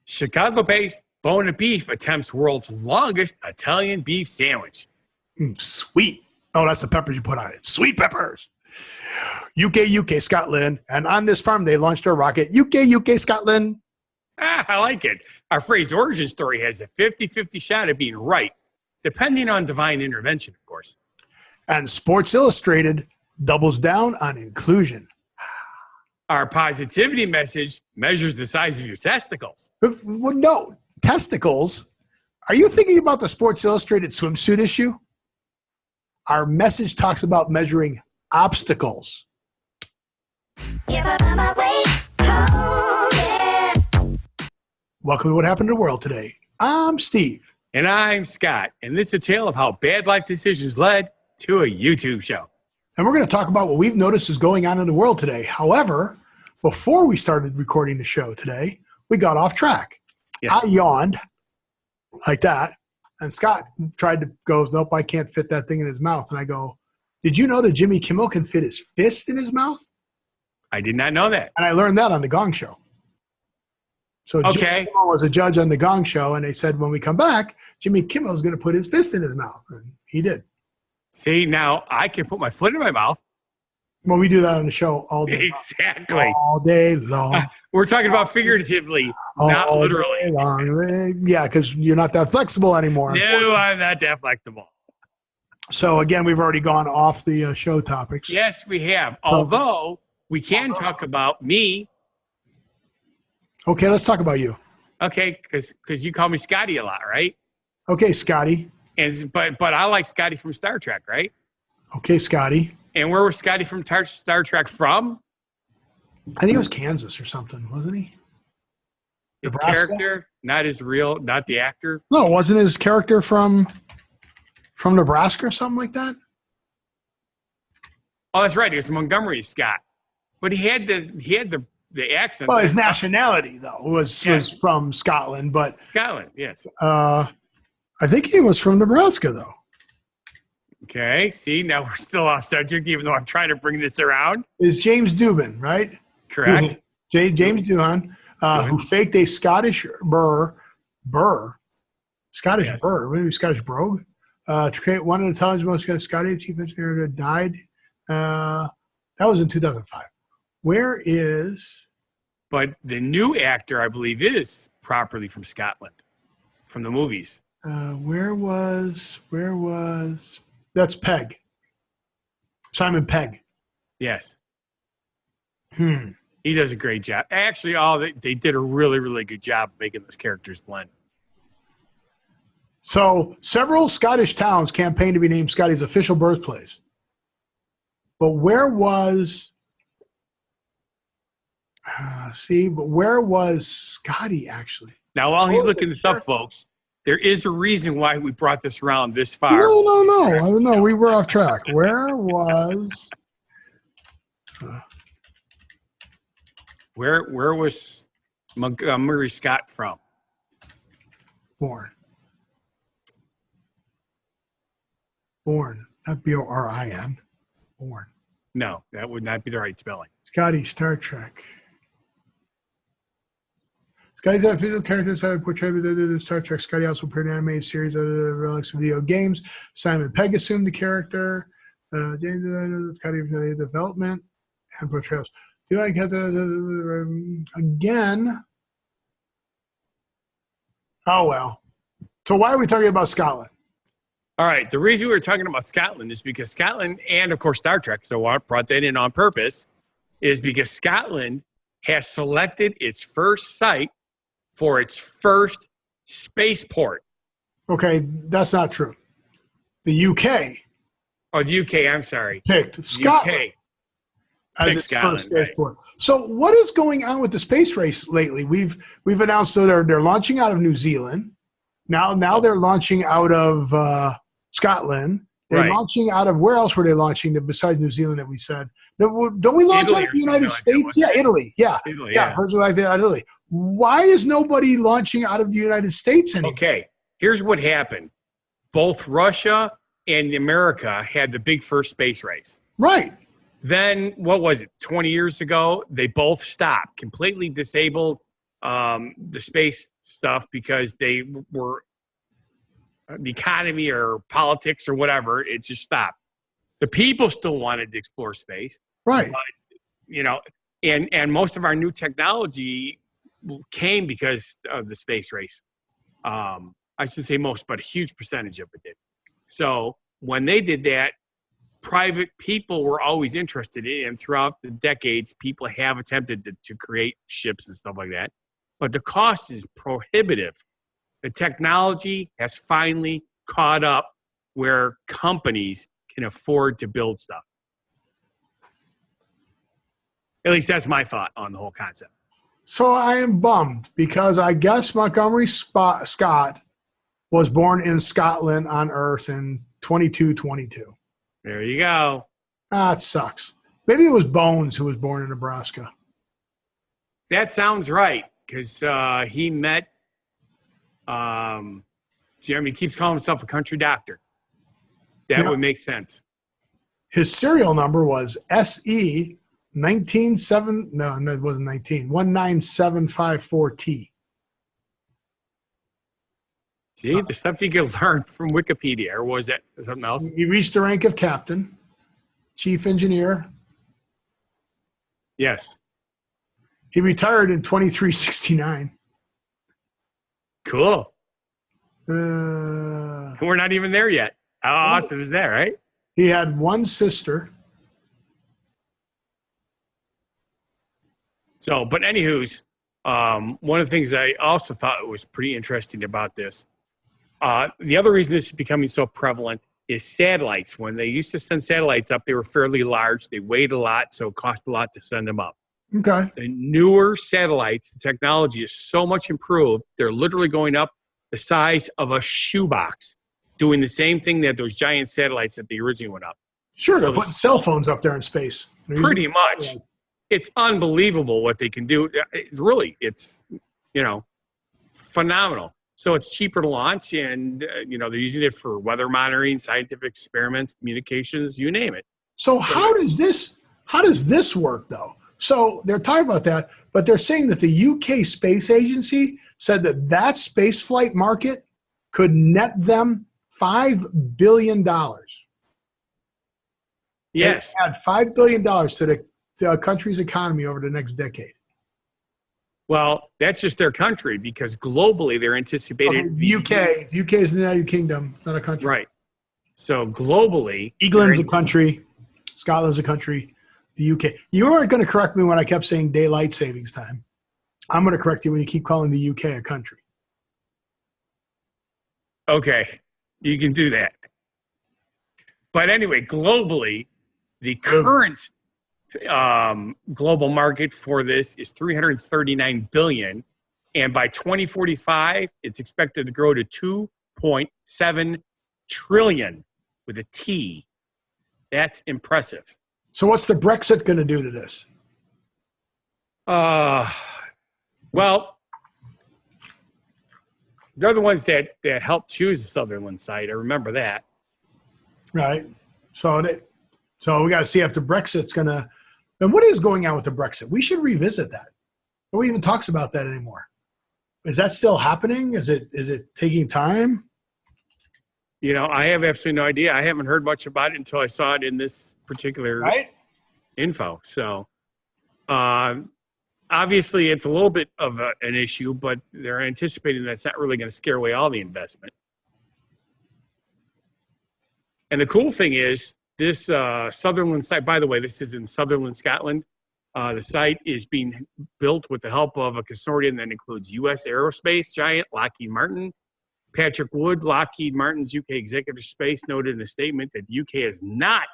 Chicago-based Bone of Beef attempts world's longest Italian beef sandwich. Sweet. Oh, that's the peppers you put on it. Sweet peppers. UK, Scotland. And on this farm, they launched a rocket. UK, Scotland. I like it. Our phrase origin story has a 50-50 shot at being right, depending on divine intervention, of course. And Sports Illustrated doubles down on inclusion. Our positivity message measures the size of your testicles. Well, no, testicles. Are you thinking about the Sports Illustrated swimsuit issue? Our message talks about measuring obstacles. Welcome to What Happened to the World Today. I'm Steve. And I'm Scott. And this is a tale of how bad life decisions led to a YouTube show. And we're going to talk about what we've noticed is going on in the world today. However, before we started recording the show today, we got off track. Yeah. I yawned like that. And Scott tried to go, nope, I can't fit that thing in his mouth. And I go, did you know that Jimmy Kimmel can fit his fist in his mouth? I did not know that. And I learned that on The Gong Show. So okay. Jimmy Kimmel was a judge on The Gong Show, and they said when we come back, Jimmy Kimmel is going to put his fist in his mouth. And he did. See, now I can put my foot in my mouth. Well, we do that on the show all day exactly. long. All day long. We're talking about figuratively, not literally. Day long. Yeah, because you're not that flexible anymore. No, I'm not that flexible. So, again, we've already gone off the show topics. Yes, we have. Although we can talk about me. Okay, let's talk about you. Okay, because you call me Scotty a lot, right? Okay, Scotty. But I like Scotty from Star Trek, right? Okay, Scotty. And where was Scotty from Star Trek from? I think it was Kansas or something, wasn't he? His Nebraska? Character, not his real, not the actor. No, wasn't his character from Nebraska or something like that? Oh, that's right. He was Montgomery Scott, but he had the accent. Well, his nationality though was from Scotland, but Scotland, yes. I think he was from Nebraska though. Okay, see, now we're still off subject, even though I'm trying to bring this around. Is James Doohan, right? Correct. James Doohan, who faked a Scottish Scottish burr, maybe Scottish brogue, to create one of the television's most Scottish chief engineer that died. That was in 2005. Where is? But the new actor, I believe, is properly from Scotland, from the movies. Where was? That's Pegg. Simon Pegg. Yes. He does a great job. Actually, they did a really, really good job making those characters blend. So, several Scottish towns campaigned to be named Scotty's official birthplace. But where was Scotty actually? Now, while he's looking this up, folks, there is a reason why we brought this around this far. No. I don't know. We were off track. Where was? Where was Montgomery Scott from? Born. Not Borin. Born. No, that would not be the right spelling. Scotty, Star Trek. Scotty's official characters have portrayed in Star Trek. Scotty also appeared in an animated series of relics of video games. Simon Pegg assumed the character. James Scotty development and portrayals. Do I get again? Oh well. So why are we talking about Scotland? All right. The reason we're talking about Scotland is because Scotland and, of course, Star Trek, so I brought that in on purpose, is because Scotland has selected its first site for its first spaceport. Okay, that's not true. The UK. Oh, the UK, I'm sorry. Picked Scotland as its first spaceport. Right. So what is going on with the space race lately? We've announced that they're launching out of New Zealand. Now they're launching out of Scotland. They're launching out of, where else were they launching besides New Zealand that we said? Don't we launch out of the United States? Yeah, Italy. Yeah. Heard you like that out of Italy. Why is nobody launching out of the United States anymore? Okay, here's what happened. Both Russia and America had the big first space race. Right. Then, what was it, 20 years ago? They both stopped, completely disabled the space stuff because they were the economy or politics or whatever. It just stopped. The people still wanted to explore space, right? But, and most of our new technology came because of the space race. I should say most, but a huge percentage of it did. So when they did that, private people were always interested in it, and throughout the decades, people have attempted to create ships and stuff like that. But the cost is prohibitive. The technology has finally caught up where companies can afford to build stuff. At least that's my thought on the whole concept. So I am bummed because I guess Montgomery Scott was born in Scotland on Earth in 2222. There you go. It sucks. Maybe it was Bones who was born in Nebraska. That sounds right, because he met Jeremy keeps calling himself a country doctor. That would make sense. His serial number was SE 197. No, it wasn't 19754T. See, the stuff you can learn from Wikipedia, or was that something else? He reached the rank of captain, chief engineer. Yes. He retired in 2369. Cool. We're not even there yet. How awesome is that, right? He had one sister. So, but anywho's, one of the things I also thought was pretty interesting about this, the other reason this is becoming so prevalent is satellites. When they used to send satellites up, they were fairly large. They weighed a lot, so it cost a lot to send them up. Okay. The newer satellites, the technology is so much improved. They're literally going up the size of a shoebox, doing the same thing that those giant satellites that they originally went up. Sure, they're putting cell phones up there in space. Pretty much. It's unbelievable what they can do. It's phenomenal. So it's cheaper to launch, and they're using it for weather monitoring, scientific experiments, communications, you name it. So how does this work though? So they're talking about that, but they're saying that the UK Space Agency said that space flight market could net them $5 billion. Yes. They add $5 billion to the country's economy over the next decade. Well, that's just their country, because globally they're anticipating. Okay, the UK is the United Kingdom, not a country. Right. So globally. England's a country. Scotland's a country. The UK. You weren't going to correct me when I kept saying daylight savings time. I'm going to correct you when you keep calling the UK a country. Okay. You can do that. But anyway, globally, the current global market for this is $339 billion, and by 2045 it's expected to grow to $2.7 trillion with a T. That's impressive. So what's the Brexit going to do to this? Well, they're the ones that helped choose the Sutherland site. I remember that. Right. So we got to see if the Brexit's going to. And what is going on with the Brexit? We should revisit that. Nobody even talks about that anymore. Is that still happening? Is it taking time? I have absolutely no idea. I haven't heard much about it until I saw it in this particular info. So obviously it's a little bit of an issue, but they're anticipating that's not really going to scare away all the investment. And the cool thing is, this Sutherland site, by the way, this is in Sutherland, Scotland. The site is being built with the help of a consortium that includes U.S. aerospace giant Lockheed Martin. Patrick Wood, Lockheed Martin's UK executive space, noted in a statement that the UK has not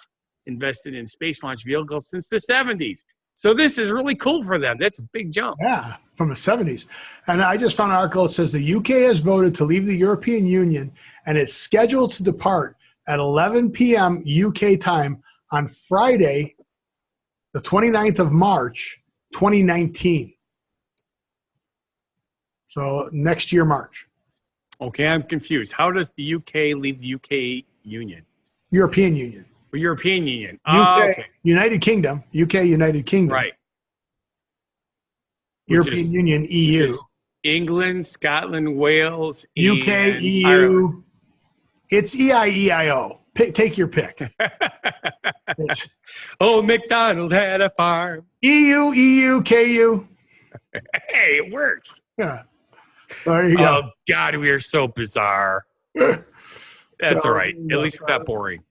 invested in space launch vehicles since the 70s. So this is really cool for them. That's a big jump. Yeah, from the 70s. And I just found an article that says the UK has voted to leave the European Union, and it's scheduled to depart at 11 p.m. UK time on Friday, the 29th of March, 2019. So next year, March. Okay, I'm confused. How does the UK leave the UK Union? European Union. Or European Union. UK, okay. United Kingdom. UK, United Kingdom. Right. European Union, EU. England, Scotland, Wales, UK, and EU. Ireland. It's EIEIO. Take your pick. Oh, McDonald had a farm. EU, KU. Hey, it works. Yeah. So there you go. Oh, God, we are so bizarre. That's all right. At least we're not boring.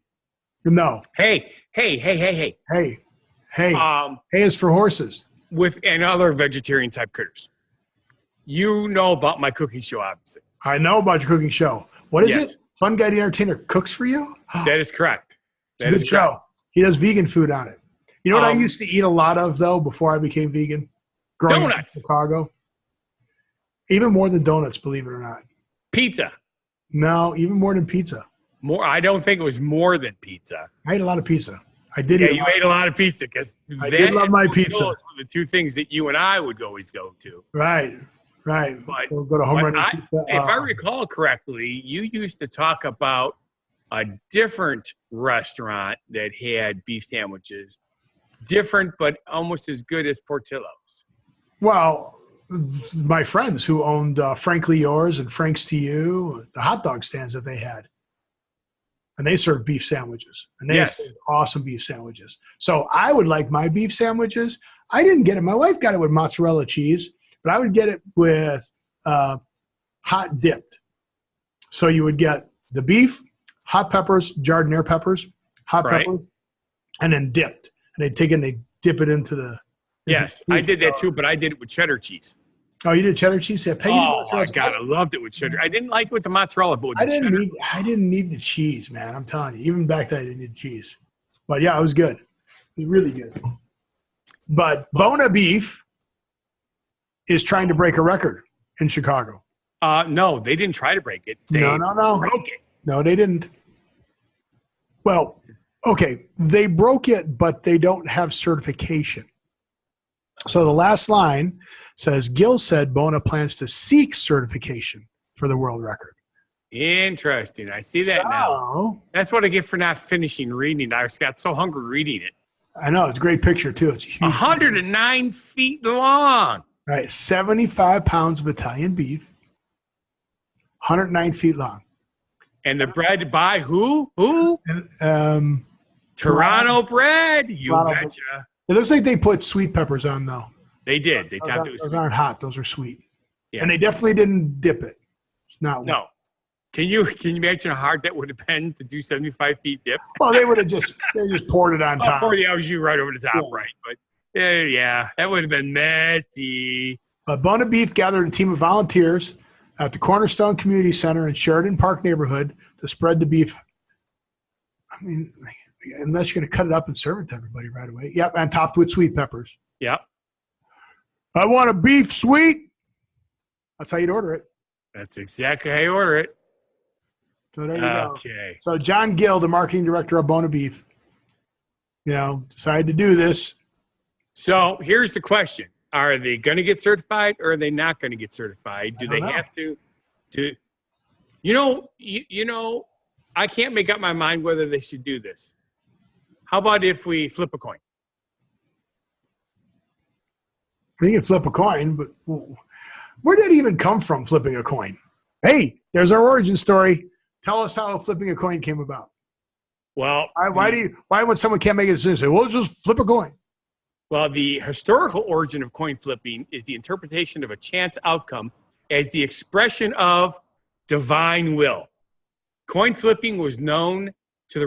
No. Hey. Hey is for horses. And other vegetarian type critters. You know about my cooking show, obviously. I know about your cooking show. What is it? Fun Guy the Entertainer cooks for you? That is correct. That is a good show. He does vegan food on it. You know what I used to eat a lot of, though, before I became vegan? Donuts. In Chicago. Even more than donuts, believe it or not. Pizza. No, even more than pizza. More. I don't think it was more than pizza. I ate a lot of pizza. I did. Yeah, you ate a lot of pizza because I did love my pizza. Those were the two things that you and I would always go to. Right. But we'll go to home run pizza. If I recall correctly, you used to talk about a different restaurant that had beef sandwiches, different but almost as good as Portillo's. Well, my friends who owned Frankly Yours and Frank's to You, the hot dog stands that they had. And they served beef sandwiches. And they had awesome beef sandwiches. So I would like my beef sandwiches. I didn't get it. My wife got it with mozzarella cheese, but I would get it with hot dipped. So you would get the beef, hot peppers, jardiniere peppers, hot peppers, and then dipped. And they take it and they dip it into the I did that too, but I did it with cheddar cheese. Oh, you did cheddar cheese? Yeah, my God, I loved it with cheddar. I didn't like it with the mozzarella, but with the cheddar. I didn't need the cheese, man. I'm telling you. Even back then, I didn't need cheese. But, yeah, it was good. It was really good. But Bona Beef is trying to break a record in Chicago. No, they didn't try to break it. They broke it. No, they didn't. Well, okay, they broke it, but they don't have certification. So the last line says, Gill said Bona plans to seek certification for the world record. Interesting. I see that now. That's what I get for not finishing reading. I got so hungry reading it. I know. It's a great picture, too. It's huge. 109 feet long. Right. 75 pounds of Italian beef. 109 feet long. And the bread by who? Toronto bread. You betcha. It looks like they put sweet peppers on, though. They did. They topped it with sweet. Those aren't hot. Those are sweet. Yes. And they definitely didn't dip it. It's not. No. Can you imagine how hard that would have been to do 75 feet dip? Well, they would have just poured it on top. Poured the LG right over the top, right? But that would have been messy. But Bona Beef gathered a team of volunteers at the Cornerstone Community Center in Sheridan Park neighborhood to spread the beef. I mean, unless you're going to cut it up and serve it to everybody right away. Yep, and topped with sweet peppers. Yep. I want a beef sweet. That's how you'd order it. That's exactly how you order it. So there you go. Okay. So John Gill, the marketing director of Bona Beef, decided to do this. So here's the question. Are they going to get certified or are they not going to get certified? Do they have to? I can't make up my mind whether they should do this. How about if we flip a coin? You can flip a coin, but where did it even come from, flipping a coin? Hey, there's our origin story. Tell us how flipping a coin came about. Well, why when someone can't make a decision, say, well, just flip a coin? Well, the historical origin of coin flipping is the interpretation of a chance outcome as the expression of divine will. Coin flipping was known to the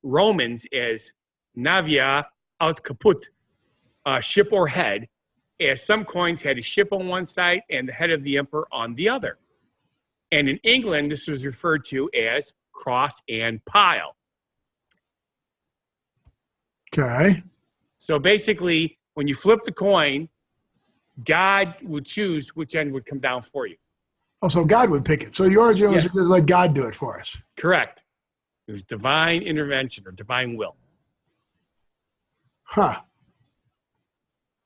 Romans as navia aut caput, ship or head, as some coins had a ship on one side and the head of the emperor on the other. And in England, this was referred to as cross and pile. Okay. So basically, when you flip the coin, God would choose which end would come down for you. Oh, so God would pick it. So the origin was to let God do it for us. Correct. It was divine intervention or divine will. Huh.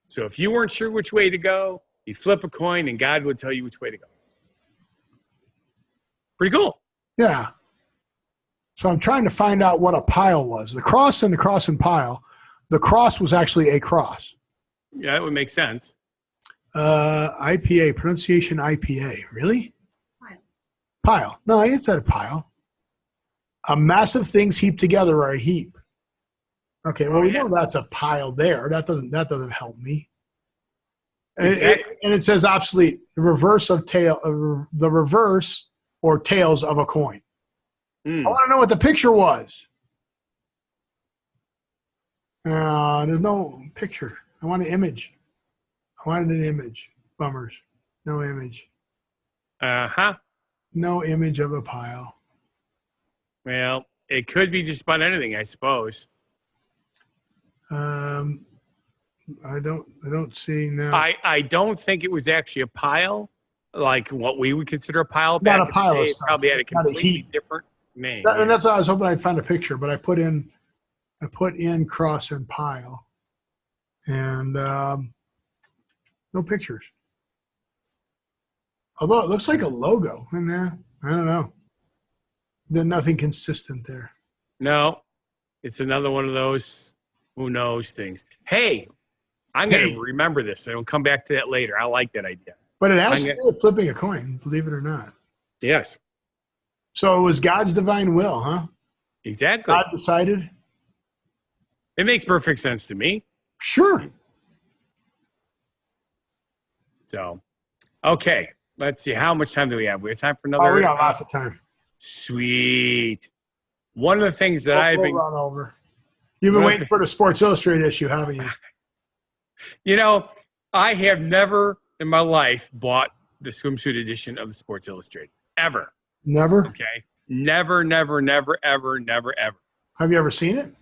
So if you weren't sure which way to go, you flip a coin and God would tell you which way to go. Pretty cool. Yeah. So I'm trying to find out what a pile was. The cross and pile. The cross was actually a cross. Yeah, that would make sense. IPA, pronunciation IPA. Really? Pile. No, I said a pile. A massive things heaped together or a heap. Okay, well, we know that's a pile there. That doesn't help me. Exactly. And it says obsolete. The reverse or tails of a coin. I want to know what the picture was. There's no picture. I want an image. I wanted an image. Bummers. No image. No image of a pile. Well, it could be just about anything, I suppose. I don't see now. I don't think it was actually a pile, like what we would consider a pile. Not a pile of stuff. It probably had a completely different name. And that's why I was hoping I'd find a picture, but I put in cross and pile, and no pictures. Although it looks like a logo in there. I don't know. There's nothing consistent there. No, it's another one of those who knows things. Hey, I'm going to remember this. So I don't come back to that later. I like that idea. But it has to do with flipping a coin, believe it or not. Yes. So it was God's divine will, huh? Exactly. God decided. It makes perfect sense to me. Sure. So, okay. Let's see. How much time do we have? We have time for another. Oh, we got lots of time. Sweet. One of the things that I've been run over. You've been waiting for the Sports Illustrated issue, haven't you? You know, I have never in my life bought the swimsuit edition of the Sports Illustrated. Ever. Never? Okay. Never, ever. Have you ever seen it?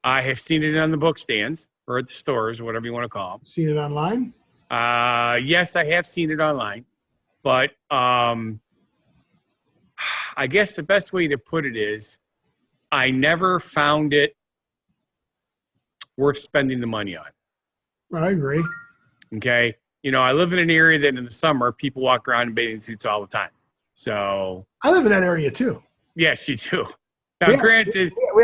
I have seen it on the book stands or at the stores, whatever you want to call them. Seen it online? Yes, I have seen it online. But I guess the best way to put it is I never found it worth spending the money on. I agree. Okay. You know, I live in an area that in the summer, people walk around in bathing suits all the time. So I live in that area too. Yes, you do. Now, granted, we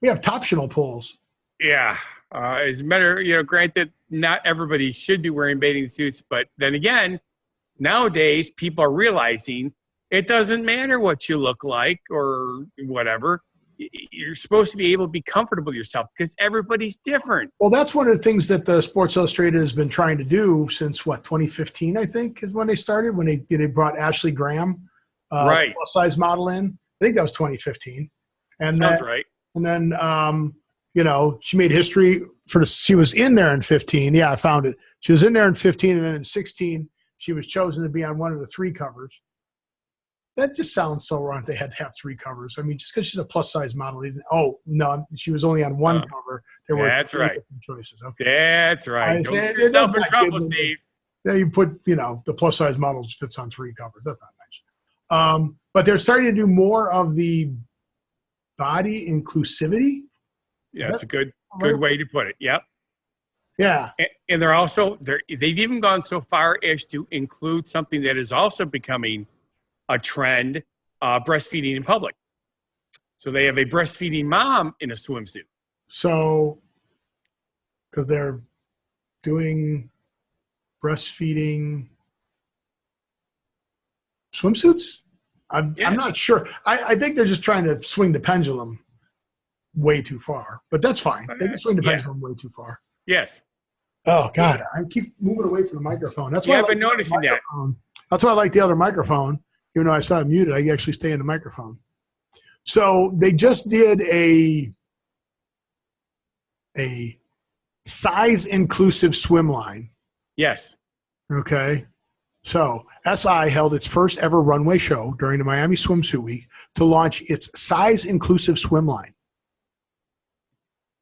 have optional pools. Yeah. As a matter, granted, not everybody should be wearing bathing suits, but then again, nowadays people are realizing it doesn't matter what you look like or whatever. You're supposed to be able to be comfortable with yourself because everybody's different. Well, that's one of the things that the Sports Illustrated has been trying to do since 2015, I think, is when they started, when they brought Ashley Graham, right, plus size model in. I think that was 2015. And sounds right. And then, she made history she was in there in 15. Yeah, I found it. She was in there in 15, and then in 16, she was chosen to be on one of the 3 covers. That just sounds so wrong. They had to have 3 covers. I mean, just because she's a plus size model. No, she was only on 1 cover. There were that's right. Choices. Okay. That's right. Don't get yourself in trouble, Steve. Yeah, you put, the plus size models fits on 3 covers. That's not nice. But they're starting to do more of the body inclusivity. Yeah, that's a good way to put it. Yep. Yeah. And they've even gone so far as to include something that is also becoming a trend, breastfeeding in public. So they have a breastfeeding mom in a swimsuit. So, because they're doing breastfeeding swimsuits? I'm not sure. I think they're just trying to swing the pendulum way too far, but that's fine. They can swing the pendulum way too far. Yes. Oh, God. I keep moving away from the microphone. That's why I've been noticing that. That's why I like the other microphone. Even though I saw it muted, I actually stay in the microphone. So they just did a size-inclusive swim line. Yes. Okay. So SI held its first ever runway show during the Miami Swimsuit Week to launch its size-inclusive swim line.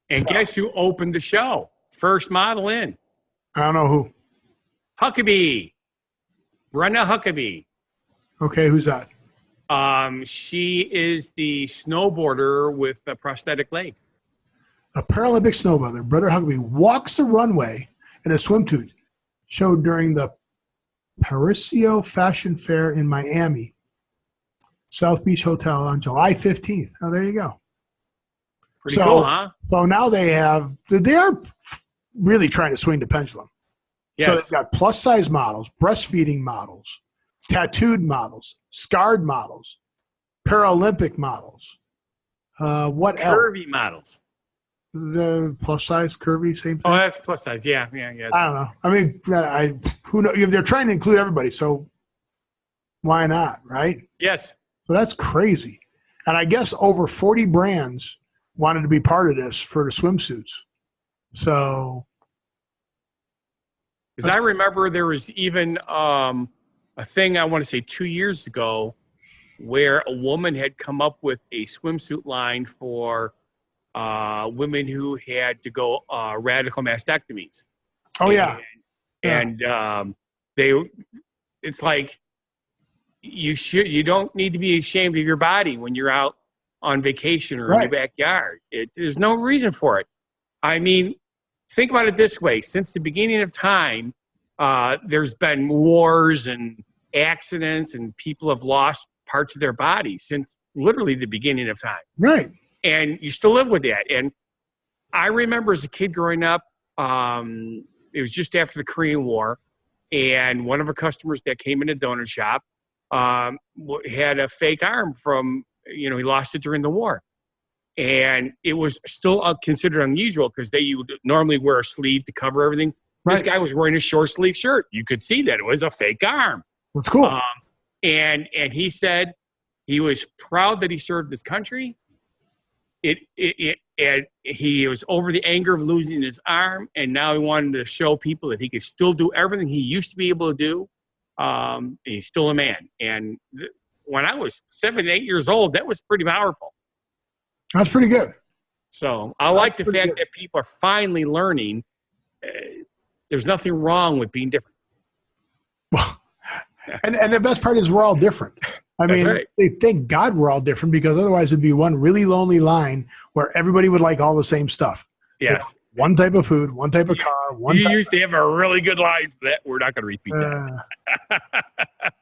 And guess who opened the show? First model in. I don't know who. Huckabee. Brenda Huckabee. Okay, who's that? She is the snowboarder with a prosthetic leg. A Paralympic snowboarder, Brenda Huckabee, walks the runway in a swimsuit showed during the Parisio Fashion Fair in Miami, South Beach Hotel on July 15th. Oh, there you go. Pretty cool, huh? So now they are really trying to swing the pendulum. Yes. So they've got plus size models, breastfeeding models, tattooed models, scarred models, Paralympic models. What else? Curvy models. The plus size, curvy, same thing. Oh, that's plus size. Yeah. I don't know. I mean, who knows? They're trying to include everybody, so why not, right? Yes. So that's crazy. And I guess over 40 brands wanted to be part of this for the swimsuits. So, because I remember there was even a thing I want to say 2 years ago where a woman had come up with a swimsuit line for women who had to go radical mastectomies. oh yeah, And it's like you don't need to be ashamed of your body when you're out on vacation or in your backyard. There's no reason for it. I mean, think about it this way: since the beginning of time, there's been wars and accidents, and people have lost parts of their body since literally the beginning of time. right. And you still live with that. And I remember as a kid growing up, it was just after the Korean War, and one of our customers that came in a donut shop had a fake arm from, he lost it during the war. And it was still considered unusual because they would normally wear a sleeve to cover everything. Right. This guy was wearing a short sleeve shirt. You could see that it was a fake arm. That's cool. And he said he was proud that he served his country. And he was over the anger of losing his arm, and now he wanted to show people that he could still do everything he used to be able to do. He's still a man. And when I was 7, 8 years old, that was pretty powerful. That's pretty good. So I like the fact that people are finally learning there's nothing wrong with being different. Well, and the best part is we're all different. I mean, right. Thank God we're all different, because otherwise it'd be one really lonely line where everybody would like all the same stuff. Yes. One type of food, one type of car. You used to have a really good line for that. We're not going to repeat that.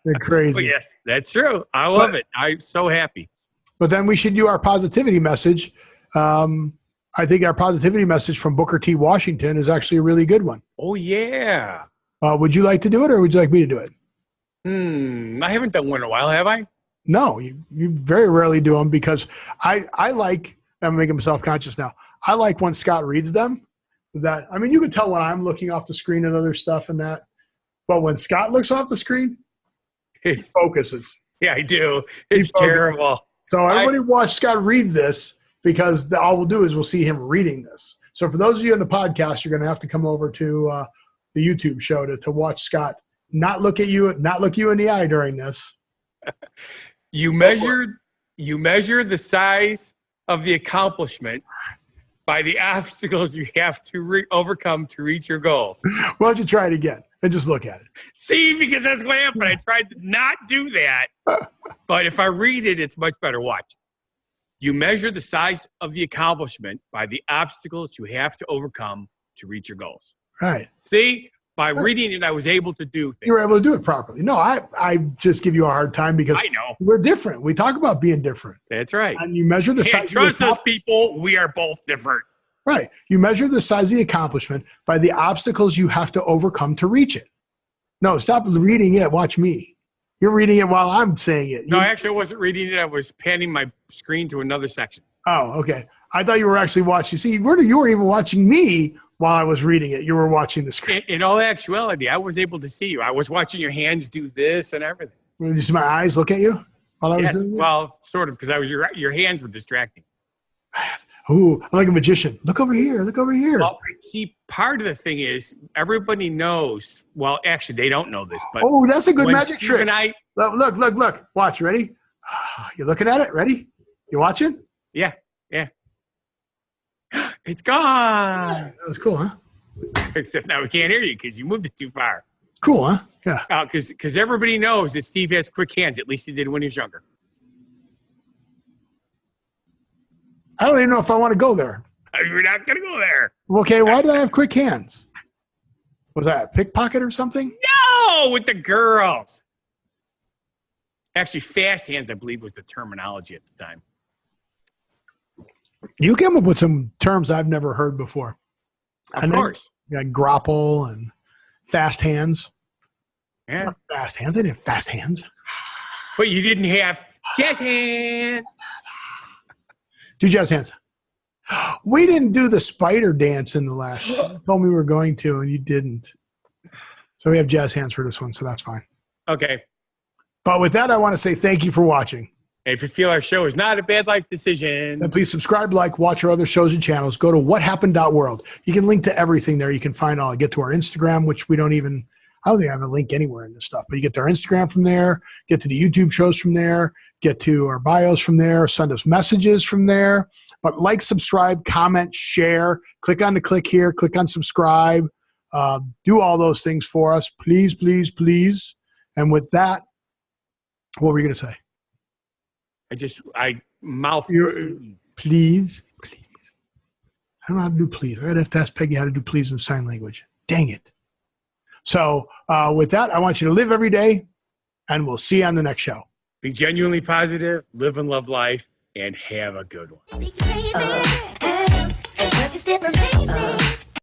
They're crazy. But yes, that's true. I love it. I'm so happy. But then we should do our positivity message. I think our positivity message from Booker T. Washington is actually a really good one. Oh, yeah. Would you like to do it, or would you like me to do it? I haven't done one in a while, have I? No, you very rarely do them, because I like, I'm making myself conscious now. I like when Scott reads them. I mean, you can tell when I'm looking off the screen and other stuff and that. But when Scott looks off the screen, he focuses. Yeah, I do. It's terrible. So everybody watch Scott read this, because all we'll do is we'll see him reading this. So for those of you in the podcast, you're going to have to come over to the YouTube show to watch Scott not look you in the eye during this. You measure the size of the accomplishment by the obstacles you have to overcome to reach your goals. Why don't you try it again and just look at it? See, because that's what happened. I tried to not do that, but if I read it, it's much better. Watch. You measure the size of the accomplishment by the obstacles you have to overcome to reach your goals. Right. See, by reading it, I was able to do things. You were able to do it properly. No, I just give you a hard time because I know we're different. We talk about being different. That's right. And you measure the size. Trust us, people. We are both different. Right. You measure the size of the accomplishment by the obstacles you have to overcome to reach it. No, stop reading it. Watch me. You're reading it while I'm saying it. No, actually, I wasn't reading it. I was panning my screen to another section. Oh, okay. I thought you were actually watching. See, you weren't even watching me while I was reading it. You were watching the screen. In all actuality, I was able to see you. I was watching your hands do this and everything. Did you see my eyes look at you while I was doing it? Well, sort of, because your hands were distracting. Ooh, I'm like a magician. Look over here. Look over here. Well, see, part of the thing is everybody knows. Well, actually, they don't know this, but that's a good magic trick. And Look. Watch. Ready? You looking at it? Ready? You watching? Yeah. It's gone. Yeah, that was cool, huh? Except now we can't hear you because you moved it too far. Cool, huh? Yeah. Because everybody knows that Steve has quick hands. At least he did when he was younger. I don't even know if I want to go there. You're not going to go there. Okay, why did I have quick hands? Was I a pickpocket or something? No, with the girls. Actually, fast hands, I believe, was the terminology at the time. You came up with some terms I've never heard before. Of course. Yeah, grapple and fast hands. Yeah. Not fast hands. I didn't have fast hands. But you didn't have jazz hands. Do jazz hands. We didn't do the spider dance in the last show. You told me we were going to, and you didn't. So we have jazz hands for this one, so that's fine. Okay. But with that, I want to say thank you for watching. And if you feel our show is not a bad life decision, then please subscribe, like, watch our other shows and channels. Go to whathappened.world. You can link to everything there. You can find all. Get to our Instagram, which we don't even – I don't think I have a link anywhere in this stuff. But you get to our Instagram from there, get to the YouTube shows from there, get to our bios from there, send us messages from there. But like, subscribe, comment, share. Click on the click here. Click on subscribe. Do all those things for us. Please, please, please. And with that, what were you going to say? I mouth. Please. I don't know how to do please. I'd have to ask Peggy how to do please in sign language. Dang it. So with that, I want you to live every day, and we'll see you on the next show. Be genuinely positive, live and love life, and have a good one.